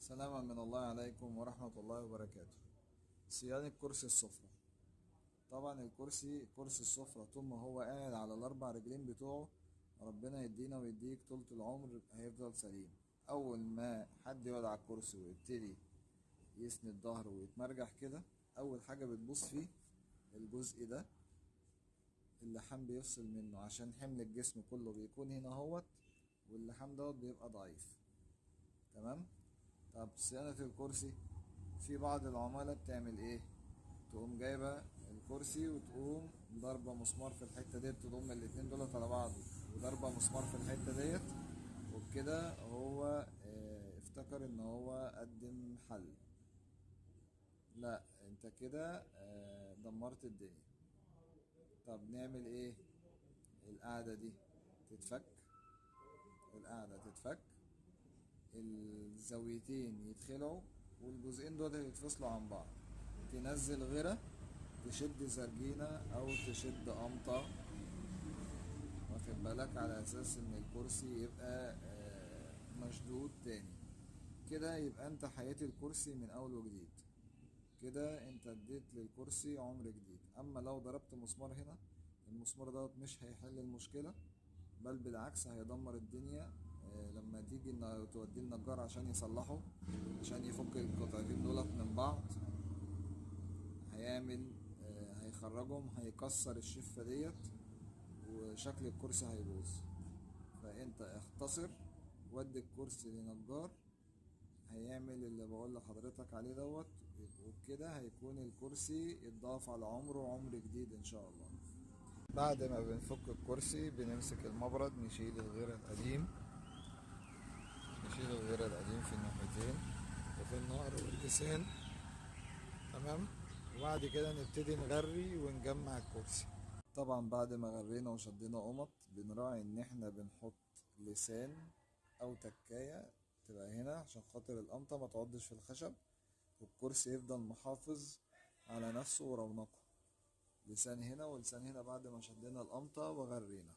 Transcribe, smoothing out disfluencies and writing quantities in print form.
سلاما من الله عليكم ورحمة الله وبركاته. صيانة كرسي السفرة. طبعا كرسي السفرة طول ما هو قاعد على الأربع رجلين بتوعه، ربنا يدينا ويديك طولة العمر، هيفضل سليم. أول ما حد يقعد على الكرسي ويبتدي يسند ظهره ويتمرجح كده، أول حاجة بتبص فيه الجزء ده، اللحام بيفصل منه عشان حمل الجسم كله بيكون هنا اهوت، واللحام دوت بيبقى ضعيف. تمام. طب صيانة الكرسي، في بعض العملاء بتعمل ايه؟ تقوم جايبة الكرسي وتقوم ضربة مسمار في الحتة ديت، تضم الاتنين دولت على بعض وضربة مسمار في الحتة ديت، وبكده هو افتكر ان هو قدم حل. لا، انت كده دمرت الدنيا. طب نعمل ايه؟ القاعدة دي تتفك، الزاويتين يتخلعوا والجزئين دول يتفصلوا عن بعض، تنزل غيرة، تشد زرجينة او تشد قمطة، واخد بالك، على اساس ان الكرسي يبقى مشدود تاني. كده يبقى انت حياة الكرسي من اول وجديد، كده انت اديت للكرسي عمر جديد. اما لو ضربت مسمار هنا، المسمار دوت مش هيحل المشكلة، بل بالعكس هيدمر الدنيا. لما تيجي توديه النجار عشان يصلحه، عشان يفك القطعتين دولت من بعض، هيعمل هيخرجهم، هيكسر الشفة ديت، وشكل الكرسي هيبوظ. فانت اختصر، ودي الكرسي لنجار هيعمل اللي بقول لحضرتك عليه دوت، وبكده هيكون الكرسي اتضاف على عمره عمر جديد ان شاء الله. بعد ما بنفك الكرسي بنمسك المبرد، نشيل الغير القديم في الناحيتين وفي النقر واللسان. تمام. وبعد كده نبتدي نغري ونجمع الكرسي. طبعا بعد ما غرينا وشدينا قمط، بنراعي ان احنا بنحط لسان او تكاية تبقى هنا عشان خاطر القمطة ما تعضش في الخشب، والكرسي يفضل محافظ على نفسه ورونقه. لسان هنا ولسان هنا بعد ما شدينا القمطة وغرينا.